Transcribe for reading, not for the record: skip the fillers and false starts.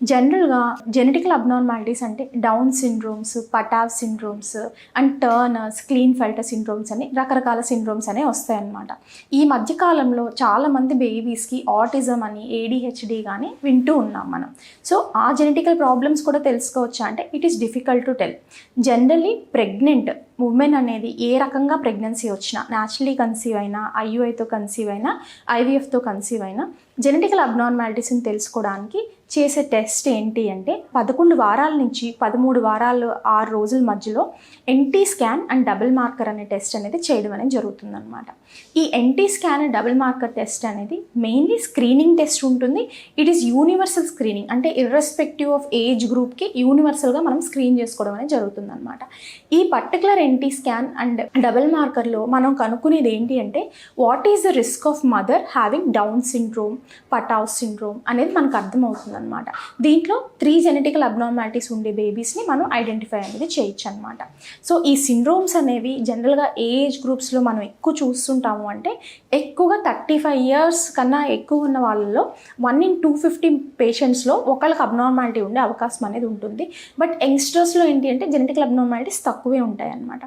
జనరల్‌గా genetical abnormalities అంటే down syndromes, Patau syndromes and Turners, Klinefelter syndromes అని రకరకాల సిండ్రోమ్స్ అనేవి వస్తాయన్నమాట. ఈ మధ్య కాలంలో చాలామంది బేబీస్‌కి ఆటిజం అని, ఏడీహెచ్‌డీ గాని వింటూ ఉన్నాం మనం. సో, ఆ జెనెటికల్ ప్రాబ్లమ్స్ కూడా తెలుసుకోవచ్చా అంటే it is difficult to tell. Generally pregnant women అనేది ఏ రకంగా ప్రెగ్నెన్సీ వచ్చినా, న్యాచురలీ కన్సీవ్ అయినా, ఐయుఐతో కన్సీవ్ అయినా, ఐవీఎఫ్‌తో కన్సీవ్ అయినా జెనెటికల్ అబ్నార్మాలిటీస్ని తెలుసుకోవడానికి చేసే టెస్ట్ ఏంటి అంటే 11 వారాల నుంచి 13 వారాలు 6 రోజుల మధ్యలో NT scan and double marker అనే టెస్ట్ అనేది చేయడం అనేది జరుగుతుందన్నమాట. ఈ NT scan and double marker test అనేది మెయిన్లీ స్క్రీనింగ్ టెస్ట్ ఉంటుంది. ఇట్ ఈస్ యూనివర్సల్ స్క్రీనింగ్, అంటే ఇర్రెస్పెక్టివ్ ఆఫ్ ఏజ్ గ్రూప్కి యూనివర్సల్గా మనం స్క్రీన్ చేసుకోవడం అనేది జరుగుతుందన్నమాట. ఈ పర్టికులర్ ఎన్టీ స్కాన్ అండ్ డబుల్ మార్కర్లో మనం కనుక్కునేది ఏంటి అంటే what is the risk of mother having down syndrome, Patau syndrome అనేది మనకు అర్థమవుతుంది అనమాట. దీంట్లో 3 జెనెటికల్ అబ్నార్మాలిటీస్ ఉండే బేబీస్ని మనం ఐడెంటిఫై అనేది చేయొచ్చు అనమాట. సో ఈ సిండ్రోమ్స్ అనేవి జనరల్గా ఏ ఏజ్ గ్రూప్స్లో మనం ఎక్కువ చూస్తుంటాము అంటే ఎక్కువగా 35 years కన్నా ఎక్కువ ఉన్న వాళ్ళలో 1 in 250 పేషెంట్స్లో ఒకళ్ళకి అబ్నార్మాలిటీ ఉండే అవకాశం అనేది ఉంటుంది. బట్ యంగ్స్టర్స్లో ఏంటి అంటే జెనెటికల్ అబ్నార్మాలిటీస్ తక్కువే ఉంటాయి అన్నమాట.